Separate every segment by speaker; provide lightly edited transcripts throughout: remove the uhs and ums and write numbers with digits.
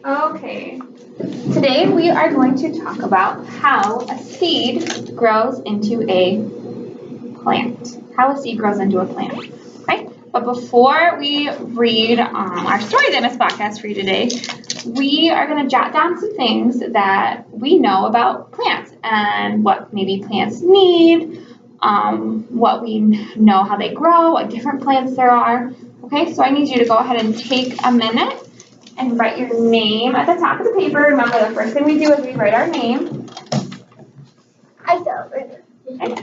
Speaker 1: Okay, today we are going to talk about how a seed grows into a plant. How a seed grows into a plant, okay? But before we read our story that Miss Black has for you today, we are going to jot down some things that we know about plants and what maybe plants need, what we know how they grow, what different plants there are. Okay, so I need you to go ahead and take a minute and write your name at the top of the paper. Remember, the first thing we do is we write our name.
Speaker 2: I don't.
Speaker 1: Okay.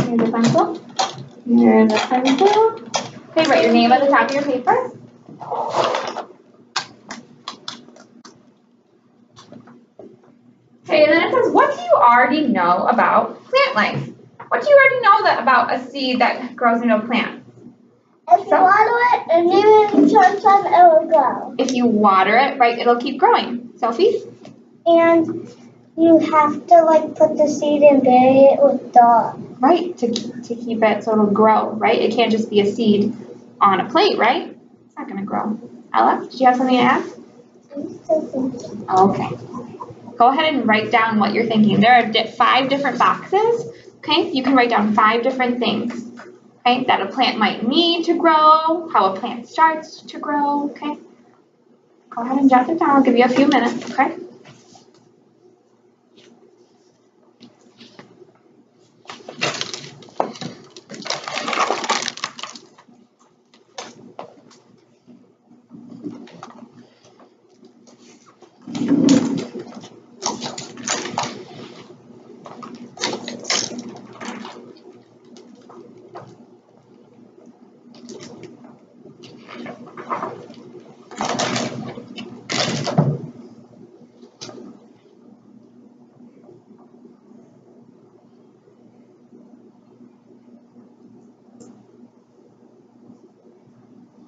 Speaker 1: Here's the pencil. Here's the pencil. Okay, write your name at the top of your paper. Okay, and then it says, what do you already know about plant life? What do you already know about a seed that grows into a plant?
Speaker 2: If you water it and leave it in sunshine, it will grow.
Speaker 1: If you water it, right, it'll keep growing. Sophie?
Speaker 2: And you have to put the seed and bury it with dirt.
Speaker 1: Right, to keep it so it'll grow, right? It can't just be a seed on a plate, right? It's not going to grow. Ella, did you have something to add?
Speaker 2: I'm still thinking.
Speaker 1: Okay. Go ahead and write down what you're thinking. There are 5 different boxes, okay? You can write down 5 different things, okay, that a plant might need to grow, how a plant starts to grow, okay? Go ahead and jot it down. I'll give you a few minutes, okay?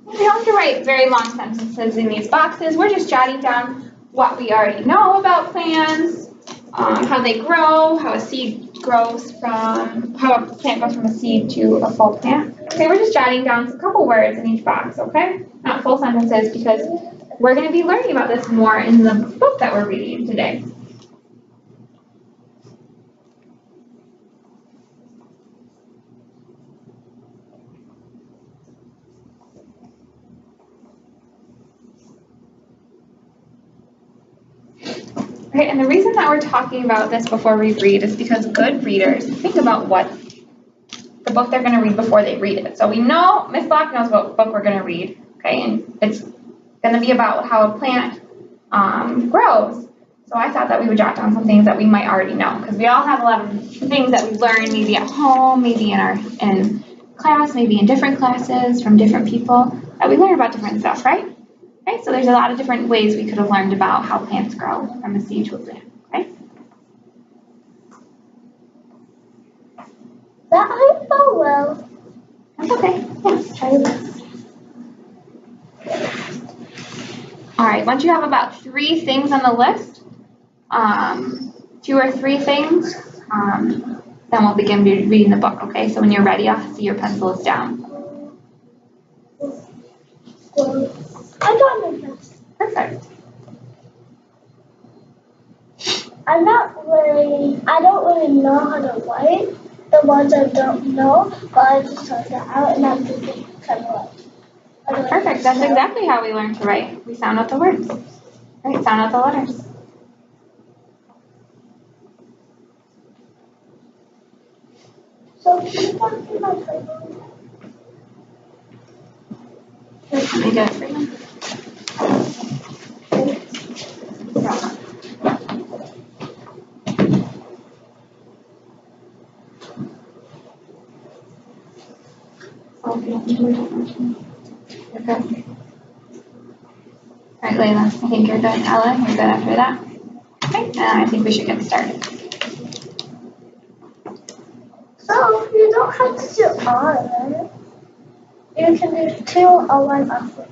Speaker 1: We don't have to write very long sentences in these boxes. We're just jotting down what we already know about plants, how they grow, how a seed grows from, how a plant goes from a seed to a full plant. Okay, we're just jotting down a couple words in each box, okay? Not full sentences because we're going to be learning about this more in the book that we're reading today. Okay, and the reason that we're talking about this before we read is because good readers think about what the book they're going to read before they read it. So we know, Miss Black knows what book we're going to read, okay, and it's going to be about how a plant grows. So I thought that we would jot down some things that we might already know, because we all have a lot of things that we learn maybe at home, maybe in class, maybe in different classes from different people, that we learn about different stuff, right? Okay, so there's a lot of different ways we could have learned about how plants grow from a seed to a plant, okay?
Speaker 2: That might go well.
Speaker 1: That's okay. Yes, try your best. All right, once you have about 3 things on the list, 2 or 3 things, then we'll begin reading the book, okay? So when you're ready, I'll see your pencil is down.
Speaker 2: I got this.
Speaker 1: Perfect.
Speaker 2: I don't really know how to write the words I don't know, but I just type that out and I'm thinking kind of like.
Speaker 1: Perfect. That's exactly how we learn to write. We sound out the words. Right, sound out the letters.
Speaker 2: So can you talk to my phone?
Speaker 1: Let me get it for you. Okay. All right, Layla, I think you're good. Ella, you're good after that. Okay, and I think we should get started.
Speaker 2: So you don't have to do all of it. You can do 2 or 1 of it.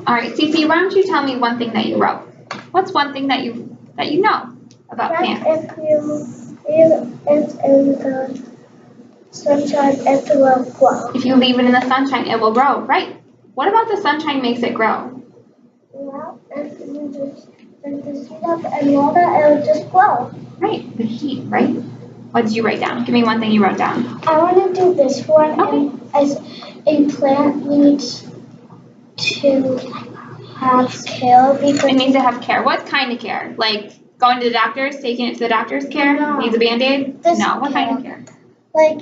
Speaker 1: All right, Cece, why don't you tell me one thing that you wrote? What's one thing that you know about plants?
Speaker 2: If you leave it in the sunshine, it will grow.
Speaker 1: If you leave it in the sunshine, it will grow. Right. What about the sunshine makes it grow?
Speaker 2: Well, if you just put the seed up and water, it will just grow.
Speaker 1: Right. The heat, right? What did you write down? Give me one thing you wrote down.
Speaker 2: I want to do this one.
Speaker 1: Okay.
Speaker 2: As a plant needs to have care because
Speaker 1: It needs to have care. What kind of care? Like going to the doctor's, taking it to the doctor's care?
Speaker 2: No.
Speaker 1: Needs a Band-Aid?
Speaker 2: This
Speaker 1: No. What kind of
Speaker 2: care.
Speaker 1: care?
Speaker 2: Like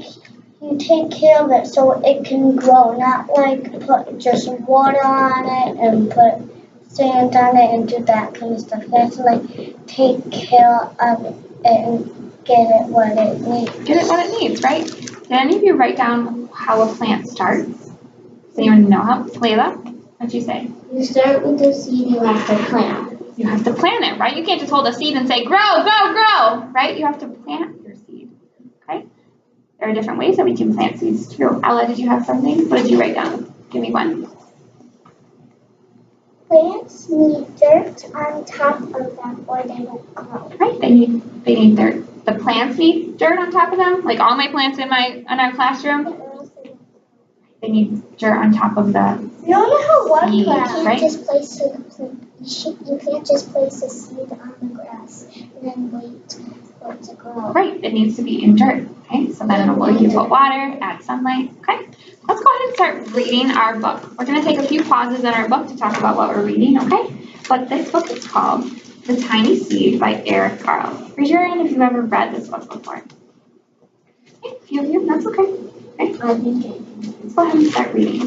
Speaker 2: you take care of it so it can grow, not like put just water on it and put sand on it and do that kind of stuff. You have to like take care of it and get it what it needs.
Speaker 1: Get it what it needs, right? Did any of you write down how a plant starts? Does anyone know how? Layla, what'd you say?
Speaker 2: You start with the seed you have to plant.
Speaker 1: You have to plant it, right? You can't just hold a seed and say, grow, grow, grow, right? You have to plant your seed, okay? There are different ways that we can plant seeds too. Ella, did you have something? What did you write down? Give me one.
Speaker 2: Plants need dirt on top of them or they won't grow.
Speaker 1: Right, they need dirt. The plants need dirt on top of them. Like all my plants in our classroom, they need dirt on top of the
Speaker 2: You don't know what
Speaker 1: seed,
Speaker 2: plant.
Speaker 1: right?
Speaker 2: Just place the plant. You can't just place the seed on the grass and then wait for it to grow.
Speaker 1: Right, it needs to be in dirt. Okay, so then you put water, add sunlight. Okay, let's go ahead and start reading our book. We're going to take a few pauses in our book to talk about what we're reading. Okay, but this book is called The Tiny Seed by Eric Carle. Raise your hand if you've ever read this book before. Okay, a few of you, that's okay. Okay, let's go ahead and start reading.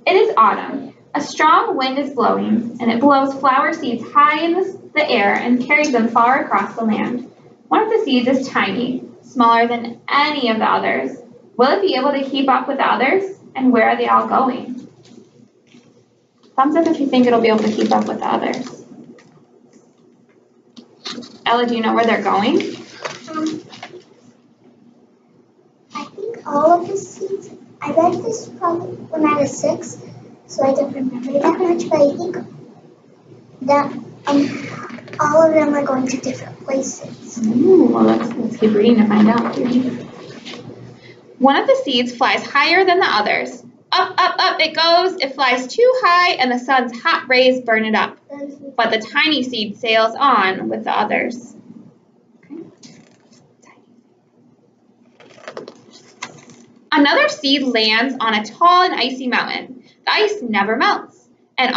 Speaker 1: It is autumn. A strong wind is blowing, and it blows flower seeds high in the air and carries them far across the land. One of the seeds is tiny, smaller than any of the others. Will it be able to keep up with the others? And where are they all going? Thumbs up if you think it'll be able to keep up with the others. Ella, do you know where they're going?
Speaker 2: I think all of the seeds, I read this probably when I was 6, so I don't remember that much, but I think that all of them are going to different places.
Speaker 1: Ooh, well, let's keep reading to find out. One of the seeds flies higher than the others. Up, up, up it goes. It flies too high, and the sun's hot rays burn it up. But the tiny seed sails on with the others. Okay. Another seed lands on a tall and icy mountain. The ice never melts, and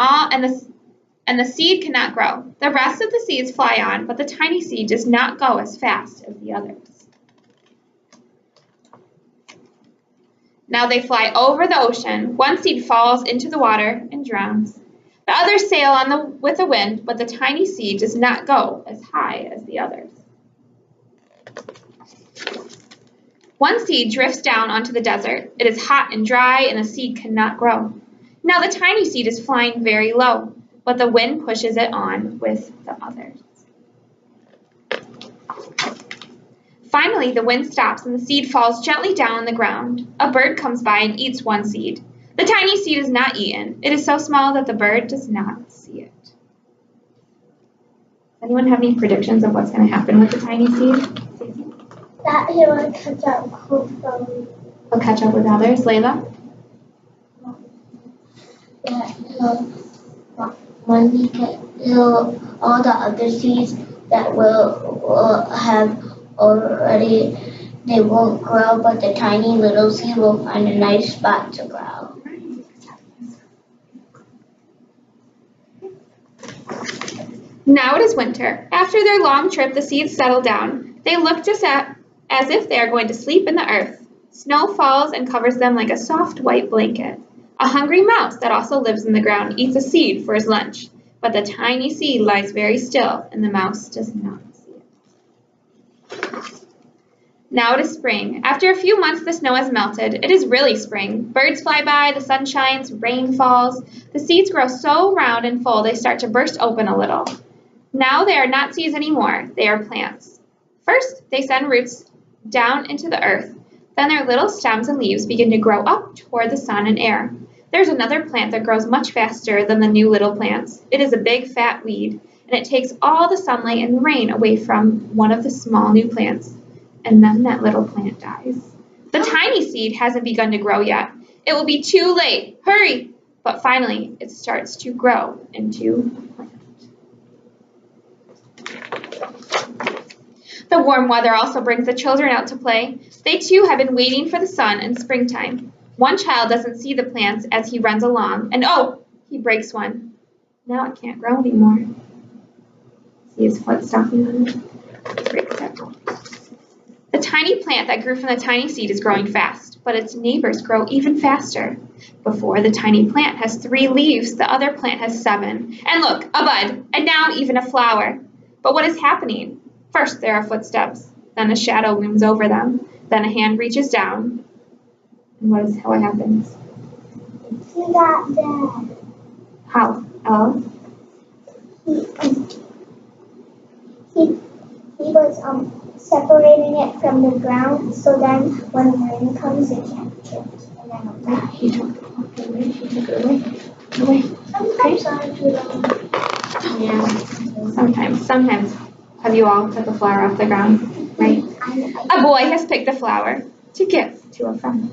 Speaker 1: the seed cannot grow. The rest of the seeds fly on, but the tiny seed does not go as fast as the others. Now they fly over the ocean. One seed falls into the water and drowns. The others sail on with the wind, but the tiny seed does not go as high as the others. One seed drifts down onto the desert. It is hot and dry, and the seed cannot grow. Now the tiny seed is flying very low, but the wind pushes it on with the others. Finally, the wind stops and the seed falls gently down on the ground. A bird comes by and eats one seed. The tiny seed is not eaten. It is so small that the bird does not see it. Anyone have any predictions of what's going to happen with the tiny seed?
Speaker 2: That he will catch up from.
Speaker 1: He'll catch up with others. Layla?
Speaker 2: Yeah, when he'll all the other seeds that will have already, they won't grow, but the tiny little seed will find a nice spot to grow.
Speaker 1: Now it is winter. After their long trip, the seeds settle down. They look just as if they are going to sleep in the earth. Snow falls and covers them like a soft white blanket. A hungry mouse that also lives in the ground eats a seed for his lunch, but the tiny seed lies very still, and the mouse does not see it. Now it is spring. After a few months, the snow has melted. It is really spring. Birds fly by, the sun shines, rain falls. The seeds grow so round and full they start to burst open a little. Now they are not seeds anymore. They are plants. First, they send roots down into the earth. Then their little stems and leaves begin to grow up toward the sun and air. There's another plant that grows much faster than the new little plants. It is a big, fat weed, and it takes all the sunlight and rain away from one of the small new plants. And then that little plant dies. The tiny seed hasn't begun to grow yet. It will be too late. Hurry! But finally, it starts to grow into a plant. The warm weather also brings the children out to play. They too have been waiting for the sun and springtime. One child doesn't see the plants as he runs along, and oh, he breaks one. Now it can't grow anymore. See his foot stomping on it? Breaks it. The tiny plant that grew from the tiny seed is growing fast, but its neighbors grow even faster. Before the tiny plant has 3 leaves, the other plant has 7. And look, a bud, and now even a flower. But what is happening? First there are footsteps, then a shadow looms over them, then a hand reaches down. And what happens?
Speaker 2: He got dead.
Speaker 1: How? Ella?
Speaker 2: He was separating it from the ground, so then when the rain comes, it can't change. And then it'll die.
Speaker 1: He took it away. Yeah. Sometimes. Have you all took a flower off the ground? Right? A boy has picked a flower to give to a friend.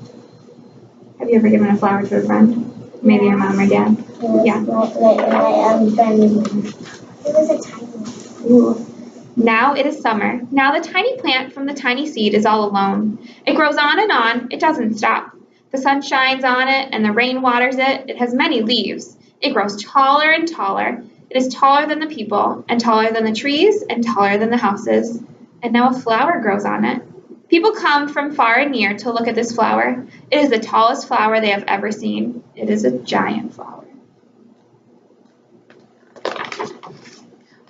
Speaker 1: Have you ever given a flower to a friend? Maybe your mom or dad? Yeah.
Speaker 2: It was a tiny one.
Speaker 1: Ooh. Now it is summer. Now the tiny plant from the tiny seed is all alone. It grows on and on. It doesn't stop. The sun shines on it and the rain waters it. It has many leaves. It grows taller and taller. It is taller than the people, and taller than the trees, and taller than the houses. And now a flower grows on it. People come from far and near to look at this flower. It is the tallest flower they have ever seen. It is a giant flower.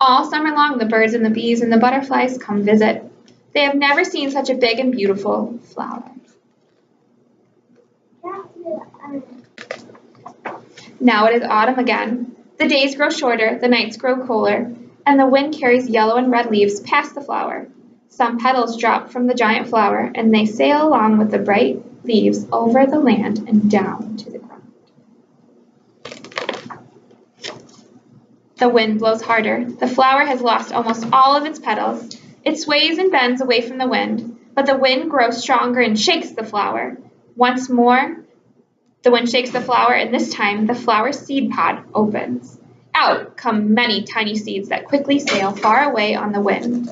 Speaker 1: All summer long, the birds and the bees and the butterflies come visit. They have never seen such a big and beautiful flower. Now it is autumn again. The days grow shorter, the nights grow cooler, and the wind carries yellow and red leaves past the flower. Some petals drop from the giant flower, and they sail along with the bright leaves over the land and down to the ground. The wind blows harder. The flower has lost almost all of its petals. It sways and bends away from the wind, but the wind grows stronger and shakes the flower. Once more, the wind shakes the flower, and this time the flower's seed pod opens. Out come many tiny seeds that quickly sail far away on the wind.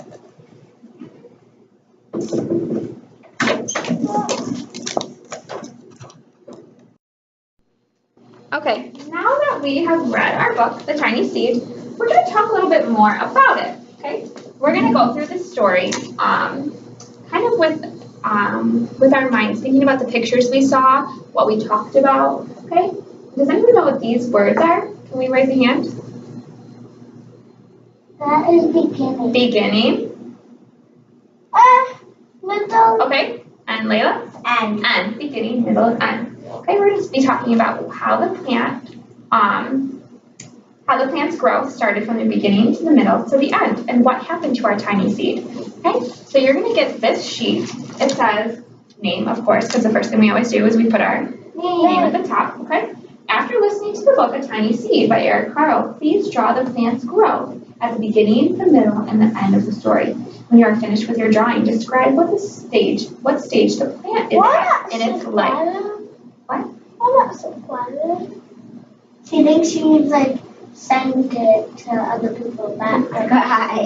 Speaker 1: Okay, now that we have read our book, The Tiny Seed, we're going to talk a little bit more about it, okay? We're going to go through the story kind of with our minds, thinking about the pictures we saw, what we talked about, okay? Does anyone know what these words are? Can we raise a hand?
Speaker 2: That is beginning.
Speaker 1: Beginning.
Speaker 2: Middle.
Speaker 1: Okay, and Layla?
Speaker 2: End.
Speaker 1: Beginning, middle, end. Okay, we're going to be talking about how the plant's growth started from the beginning to the middle to the end, and what happened to our tiny seed. Okay, so you're going to get this sheet. It says name, of course, because the first thing we always do is we put our name at the top. Okay. After listening to the book A Tiny Seed by Eric Carle, please draw the plant's growth at the beginning, the middle, and the end of the story. When you are finished with your drawing, describe what stage the plant is at in its life. What?
Speaker 2: I'm not so flattered. She thinks she needs send it to other people that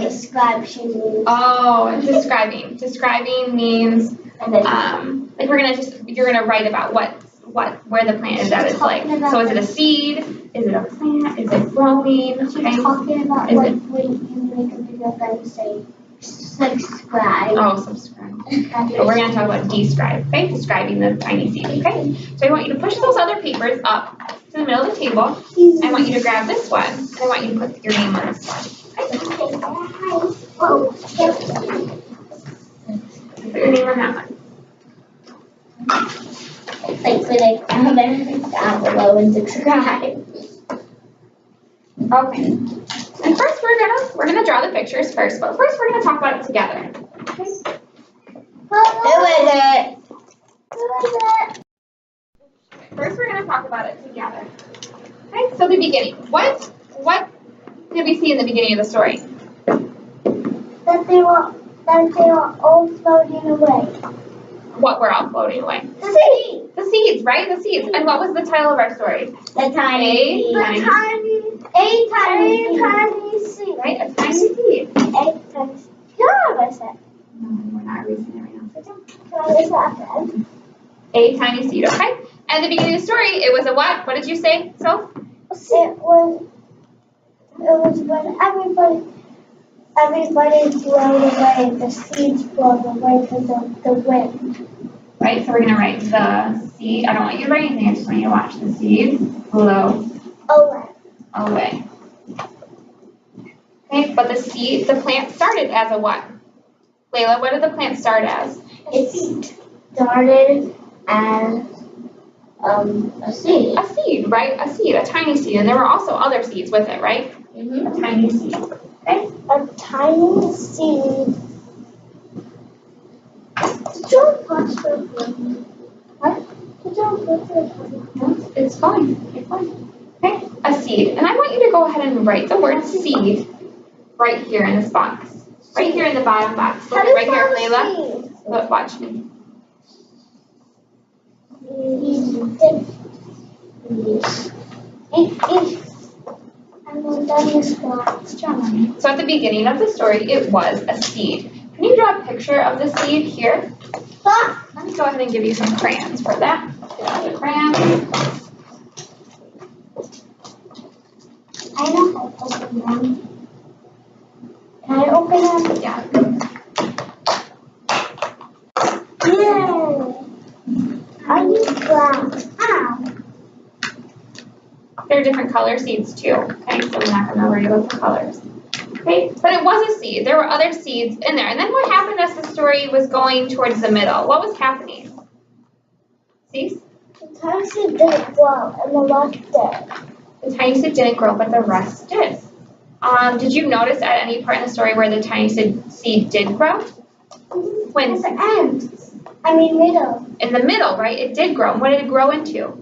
Speaker 2: describe she needs.
Speaker 1: Oh, describing. Describing means you're gonna write about where the plant is at its life. So is it a seed? Is it a plant? Is it growing?
Speaker 2: She's talking about when you make a video then say subscribe.
Speaker 1: Oh, subscribe. But we're gonna talk about describe, okay? Describing the tiny seed, okay? So I want you to push those other papers up to the middle of the table. I want you to grab this one, and I want you to put your name on this one. Okay? Put your name on that one.
Speaker 2: Everything down below and subscribe.
Speaker 1: Okay. And first we're gonna draw the pictures first, but first we're gonna talk about it together. Okay?
Speaker 2: Who is it?
Speaker 1: First we're gonna talk about it together. Okay, so the beginning. What did we see in the beginning of the story?
Speaker 2: That they were all floating away.
Speaker 1: what were all floating away?
Speaker 2: The seeds.
Speaker 1: The seeds, right? The seeds. And what was the title of our story?
Speaker 2: The tiny seed.
Speaker 1: Tiny
Speaker 2: seed.
Speaker 1: Right? A tiny seed.
Speaker 2: A tiny seed. Can I erase it?
Speaker 1: No, we're not erasing it right now.
Speaker 2: Can I erase that then?
Speaker 1: A tiny seed, okay? And at the beginning of the story, it was a what? What did you say, Soph?
Speaker 2: It was when everybody blown away, the seeds blown away because of the wind.
Speaker 1: Right, so we're going to write the seed. I don't want you to write anything, I just want you to watch. The seed blow away. Okay, but the plant started as a what? Layla, what did the plant start as?
Speaker 2: It started as a seed.
Speaker 1: A seed, right? A seed, a tiny seed. And there were also other seeds with it, right?
Speaker 2: Mm-hmm.
Speaker 1: A tiny seed. Okay?
Speaker 2: A tiny seed. Did you watch the film?
Speaker 1: What?
Speaker 2: Did you watch the film?
Speaker 1: No, it's fine. It's fine. Okay? A seed. And I want you to go ahead and write the word seed right here in this box. Right here in the bottom box. Look right here, Layla. Look, watch me. So at the beginning of the story, it was a seed. Can you draw a picture of the seed here? Let me go ahead and give you some crayons for that. Get out the crayons.
Speaker 2: I know how to open them. Can I open them?
Speaker 1: Yeah.
Speaker 2: Yay! I use black. Ow!
Speaker 1: There are different color seeds too, okay? So we're not going to worry about the colors. Okay, but it was a seed. There were other seeds in there. And then what happened as the story was going towards the middle? What was happening? See?
Speaker 2: The tiny seed didn't grow, and the rest did.
Speaker 1: The tiny seed didn't grow, but the rest did. Did you notice at any part in the story where the tiny seed did grow? When?
Speaker 2: At the end. I mean middle.
Speaker 1: In the middle, right? It did grow. What did it grow into?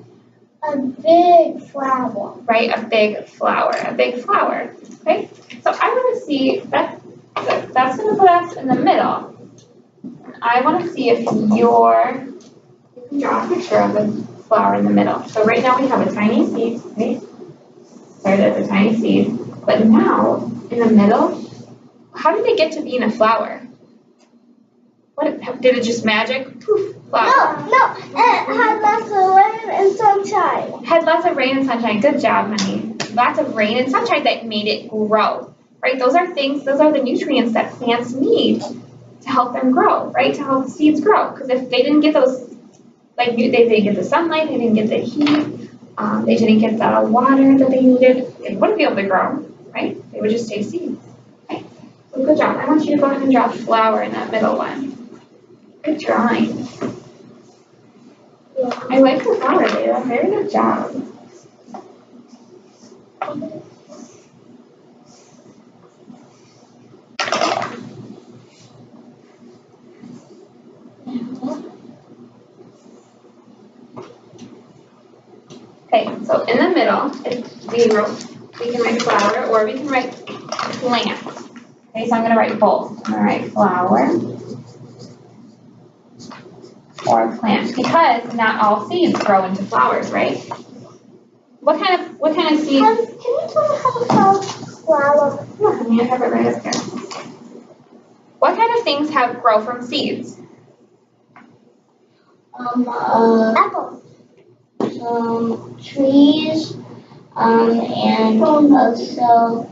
Speaker 2: A big flower.
Speaker 1: Right? A big flower. A big flower. Okay? So I want to see, that's going to put us in the middle. And I want to see if you can draw a picture of the flower in the middle. So right now we have a tiny seed, right? Started as a tiny seed. But now, in the middle, how did it get to be in a flower? What did it just magic? Poof, flower.
Speaker 2: No, it had lots of rain and sunshine.
Speaker 1: Had lots of rain and sunshine. Good job, honey. Lots of rain and sunshine that made it grow. Right? Those are the nutrients that plants need to help them grow, right? To help seeds grow. Because if they didn't get those, like they didn't get the sunlight, they didn't get the heat, they didn't get the water that they needed, they wouldn't be able to grow, right? They would just stay seeds. Okay? So good job. I want you to go ahead and draw a flower in that middle one. Good drawing.
Speaker 2: Yeah.
Speaker 1: I like the flower, Layla. Very good job. Okay, so in the middle, we can write flower or we can write plant. Okay, so I'm going to write both. I'm going to write flower or plant because not all seeds grow into flowers, right? What kind of seeds?
Speaker 2: Can you tell me how to spell flower?
Speaker 1: Yeah, honey, I have it right up here. What kind of things grow from seeds?
Speaker 2: Apples. Trees, and also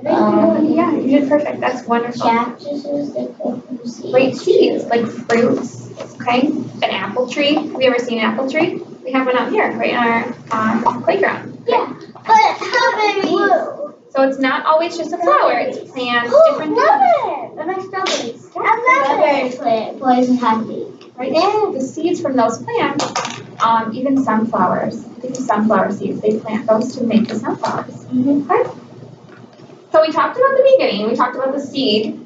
Speaker 1: yeah, you did perfect. That's wonderful.
Speaker 2: cactuses that grow from seeds.
Speaker 1: Great seeds, like fruits, okay? An apple tree. Have you ever seen an apple tree? We have one out here, right in our playground.
Speaker 2: Yeah, but strawberries. So
Speaker 1: it's not always just a flower. It's plants, different things.
Speaker 2: What about strawberries? Strawberry plant, poison ivy.
Speaker 1: Right? And the seeds from those plants, even sunflowers, these sunflower seeds, they plant those to make the sunflowers.
Speaker 2: Mm-hmm.
Speaker 1: Okay? So we talked about the beginning. We talked about the seed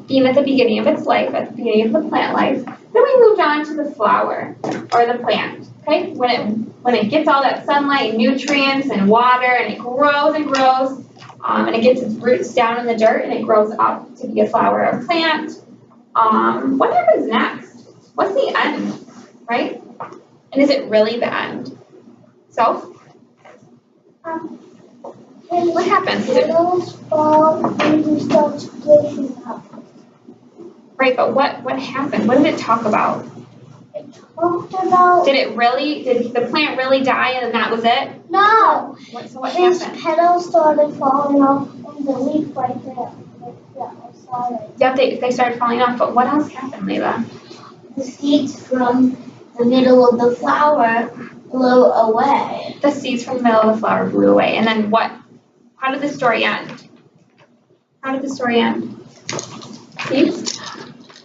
Speaker 1: being at the beginning of its life, at the beginning of the plant life. Then we moved on to the flower or the plant. Okay? When it gets all that sunlight and nutrients and water and it grows and grows, and it gets its roots down in the dirt and it grows up to be a flower or plant. What happens next? What's the end, right? And is it really the end? So, what happens?
Speaker 2: Petals fall and he starts breaking up.
Speaker 1: Right, but what happened? What did it talk about?
Speaker 2: It talked about.
Speaker 1: Did the plant really die and that was it?
Speaker 2: No.
Speaker 1: So what
Speaker 2: His
Speaker 1: happened?
Speaker 2: petals started falling off from the leaf right there. Sorry.
Speaker 1: Yep, they started falling off, but what else happened, Layla?
Speaker 2: The seeds from the middle of the flower blew away.
Speaker 1: The seeds from the middle of the flower blew away. And then what? How did the story end? How did the story end? Steve?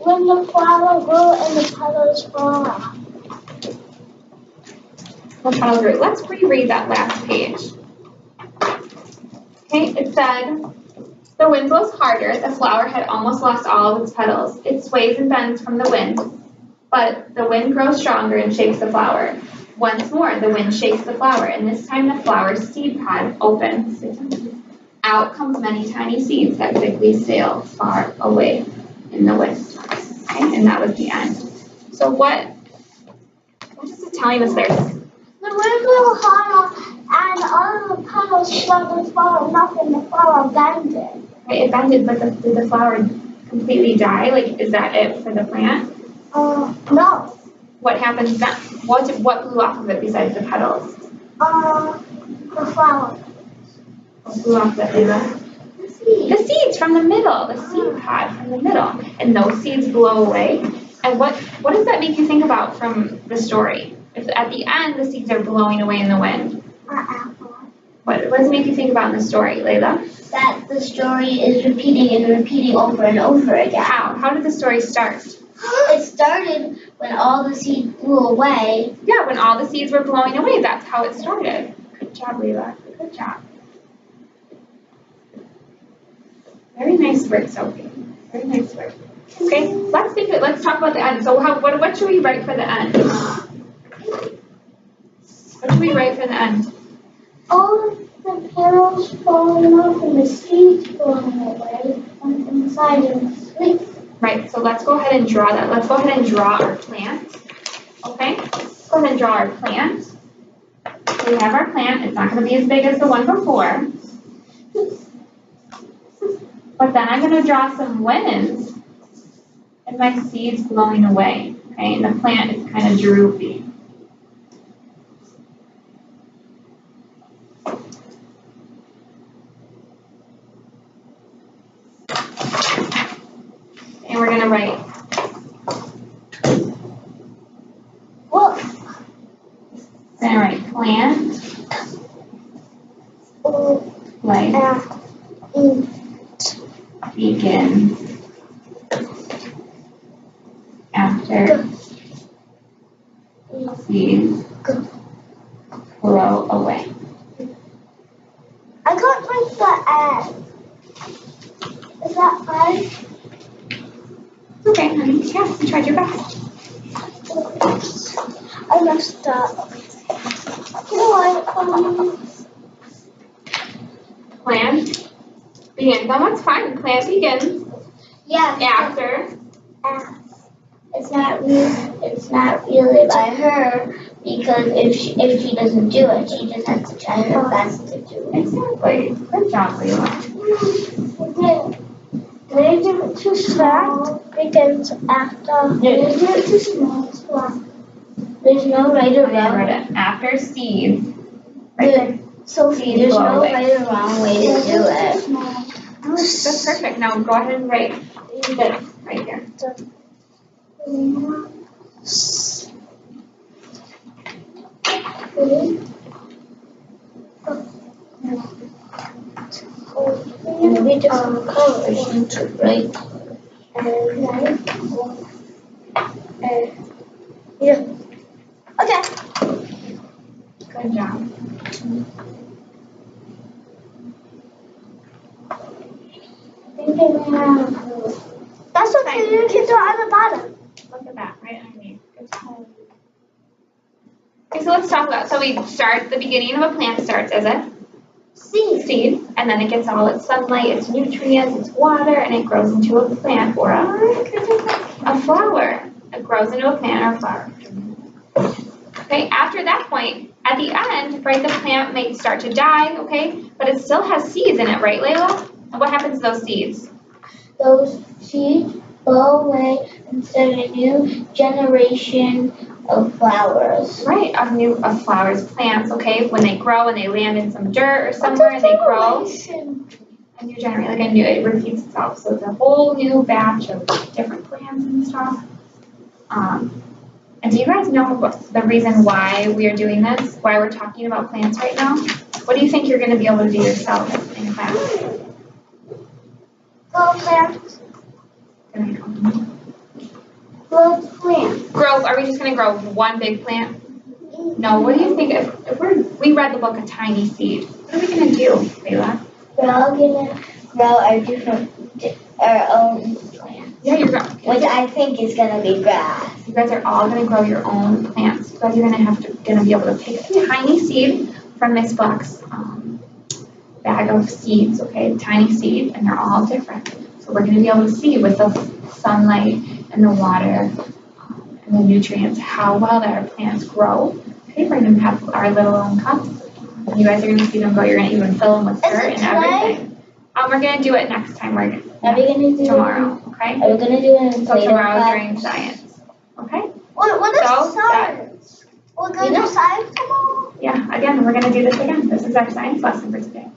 Speaker 2: When the flower grew and the petals fell off.
Speaker 1: The petals grew. Let's reread that last page. Okay, it said, the wind blows harder. The flower had almost lost all of its petals. It sways and bends from the wind, but the wind grows stronger and shakes the flower. Once more, the wind shakes the flower, and this time the flower's seed pod opens. Out comes many tiny seeds that quickly sail far away in the wind. Okay, and that was the end. So what is it telling us there?
Speaker 2: The wind blew harder and all the petals started falling off and the flower bended.
Speaker 1: Right, it bended, but did the flower completely die? Like, is that it for the plant?
Speaker 2: No.
Speaker 1: What happens then? What blew off of it besides the petals?
Speaker 2: The flower.
Speaker 1: What blew off of it, Layla? The seeds from the middle, the seed pod from the middle. And those seeds blow away. And what does that make you think about from the story? If at the end the seeds are blowing away in the wind. What does it make you think about in the story, Layla?
Speaker 2: That the story is repeating and repeating over and over again.
Speaker 1: How? How did the story start?
Speaker 2: It started when all the seeds blew away.
Speaker 1: Yeah, when all the seeds were blowing away. That's how it started. Good job, Layla. Good job. Very nice work, Sophie. Very nice work. Okay, let's talk about the end. So what should we write for the end? What should we write for the end?
Speaker 2: All the petals falling off and the seeds blowing away from inside and sleep.
Speaker 1: Right, so let's go ahead and draw that. Let's go ahead and draw our plant. Okay? Let's go ahead and draw our plant. So we have our plant. It's not going to be as big as the one before. But then I'm going to draw some winds and my seeds blowing away. Okay, and the plant is kind of droopy. And we're going to write.
Speaker 2: What?
Speaker 1: We're going to write plant. Life begins after seeds blow away.
Speaker 2: I can't find the end. Is that right?
Speaker 1: Okay, honey. Yeah, you tried your best.
Speaker 2: I messed up. You know what?
Speaker 1: Plant begins. No, that's fine. Plant begins
Speaker 2: Yeah.
Speaker 1: after.
Speaker 2: It's not really by her because if she doesn't do it, she just has to try her best to do it.
Speaker 1: Exactly. Good job, Layla.
Speaker 2: They do it too small. Begins after. They do it too small. There's no right or
Speaker 1: I
Speaker 2: wrong.
Speaker 1: wrote it after seeds. Right there.
Speaker 2: Sophie, there's no right or wrong way to do it.
Speaker 1: Oh, that's perfect. Now go ahead and write this right here.
Speaker 2: Maybe different colors to write. Yeah. Okay.
Speaker 1: Good job.
Speaker 2: That's okay, you can do it on the bottom.
Speaker 1: Look at that, right underneath. Good job. Okay, so let's talk about, so we start, the beginning of a plant starts as a seed, and then it gets all its sunlight, its nutrients, its water, and it grows into a plant or a a flower. It grows into a plant or a flower. Okay, after that point, at the end, right, the plant may start to die, okay, but it still has seeds in it, right, Layla? And what happens to those seeds?
Speaker 2: Those seeds go away and start a new generation of flowers.
Speaker 1: Right, of flowers, plants, okay, when they grow and they land in some dirt or somewhere and they grow. A new generation, like a new, it repeats itself. So it's a whole new batch of different plants and stuff. And do you guys know the reason why we are doing this? Why we're talking about plants right now? What do you think you're going to be able to do yourself in class?
Speaker 2: Grow plants. Grow plants.
Speaker 1: Grow, are we just going to grow one big plant? No, what do you think if we read the book A Tiny Seed? What are we going to do, Layla?
Speaker 2: We're all gonna grow our own plants.
Speaker 1: Yeah,
Speaker 2: which I think is gonna be grass.
Speaker 1: You guys are all gonna grow your own plants. You guys are gonna be able to pick a tiny seed from SBlock's bag of seeds, okay? Tiny seed, and they're all different. So we're gonna be able to see with the sunlight and the water and the nutrients how well our plants grow. Okay, we're gonna have our little own cups. You guys are going to see them grow. You're going to even fill them with dirt and everything. We're going to do it next time. Are we going to do tomorrow? Okay.
Speaker 2: Are we going to do it
Speaker 1: tomorrow during science? Okay.
Speaker 2: What is science? We're going to do science tomorrow.
Speaker 1: Yeah. Again, we're going to do this again. This is our science lesson for today.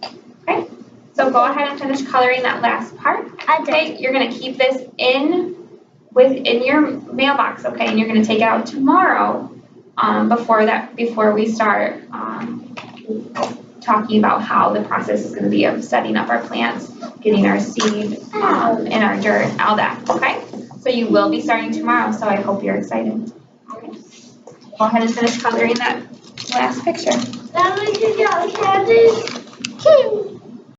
Speaker 1: Okay. So go ahead and finish coloring that last part. Okay. You're going to keep this in your mailbox. Okay. And you're going to take it out tomorrow. Before we start talking about how the process is going to be of setting up our plants, getting our seed in our dirt, all that, okay? So you will be starting tomorrow, so I hope you're excited. Okay. Go ahead and finish coloring that last picture.
Speaker 2: Now we can go,